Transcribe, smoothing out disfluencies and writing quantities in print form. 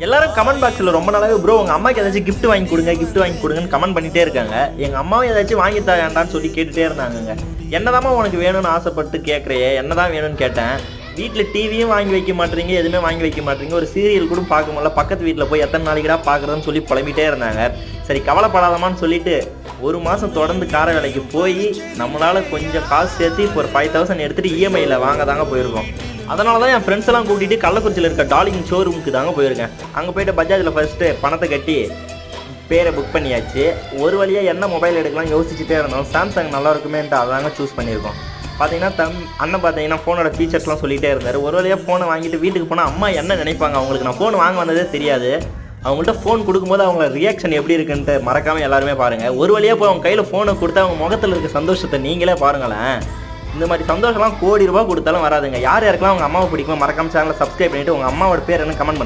எல்லாரும் கமெண்ட் பாக்ஸில் ரொம்ப நாளாவே ப்ரோ உங்கள் அம்மாவுக்கு ஏதாச்சும் கிஃப்ட் வாங்கி கொடுங்க கிஃப்ட் வாங்கி கொடுங்கன்னு கமெண்ட் பண்ணிகிட்டே இருக்காங்க. எங்கள் அம்மாவும் ஏதாச்சும் வாங்கி தரேன்டான்னு சொல்லி கேட்டுகிட்டே இருந்தாங்க. என்னதாம்மா உனக்கு வேணும்னு ஆசைப்பட்டு கேட்குறையே, என்னதான் வேணும்னு கேட்டேன். வீட்டில் டிவியும் வாங்கி வைக்க மாட்டேறீங்க, எதுவுமே வாங்கி வைக்க மாட்டேறீங்க, ஒரு சீரியல் கூட பார்க்க முடியல, பக்கத்து வீட்டில் போய் எத்தனை நாளைக்குடா பார்க்குறதுன்னு சொல்லி புலம்பிகிட்டே இருந்தாங்க. சரி கவலைப்படாதமான்னு சொல்லிட்டு ஒரு மாதம் தொடர்ந்து கார வேலைக்கு போய் நம்மளால் கொஞ்சம் காசு சேர்த்து இப்போ ஒரு 5000 எடுத்துகிட்டு இஎம்ஐயில் வாங்க தாங்க போயிருக்கோம். அதனால தான் என் ஃப்ரெண்ட்ஸ் எல்லாம் கூட்டிகிட்டு கள்ளக்குறிச்சியில் இருக்க டார்லிங் ஷோரூமுக்கு தாங்க போயிருக்கேன். அங்கே போய்ட்டு பஜாஜில் ஃபஸ்ட்டு பணத்தை கட்டி பேரை புக் பண்ணியாச்சு. ஒரு வழியாக என்ன மொபைல் எடுக்கலாம் யோசிச்சுட்டே இருந்தோம். சாம்சங் நல்லா இருக்குமேன்ட்டு அதாங்க சூஸ் பண்ணியிருக்கோம். பார்த்தீங்கன்னா அண்ணன் பார்த்தீங்கன்னா ஃபோனோட ஃபீச்சர்ஸ்லாம் சொல்லிகிட்டே இருந்தார். ஒரு வழியாக ஃபோனை வாங்கிட்டு வீட்டுக்கு போனால் அம்மா என்ன நினைப்பாங்க, அவங்களுக்கு நான் ஃபோன் வாங்க வந்ததே தெரியாது. அவங்கள்ட்ட ஃபோன் கொடுக்கும்போது அவங்க ரியாக்ஷன் எப்படி இருக்குன்ட்டு மறக்காமல் எல்லாருமே பாருங்கள். ஒரு வழியாக போய் அவங்க கையில் ஃபோனை கொடுத்து அவங்க முகத்தில் இருக்க சந்தோஷத்தை நீங்களே பாருங்களேன். இந்த மாதிரி சந்தோஷம்லாம் கோடி ரூபா கொடுத்தாலும் வராதுங்க. யார் யாருக்கெல்லாம் அவங்க அம்மாவை பிடிக்குமோ மறக்காம சேனலை சப்ஸ்கிரைப் பண்ணிவிட்டு உங்கள் அம்மாவோட பேர் என்ன கமெண்ட் பண்ணுங்க.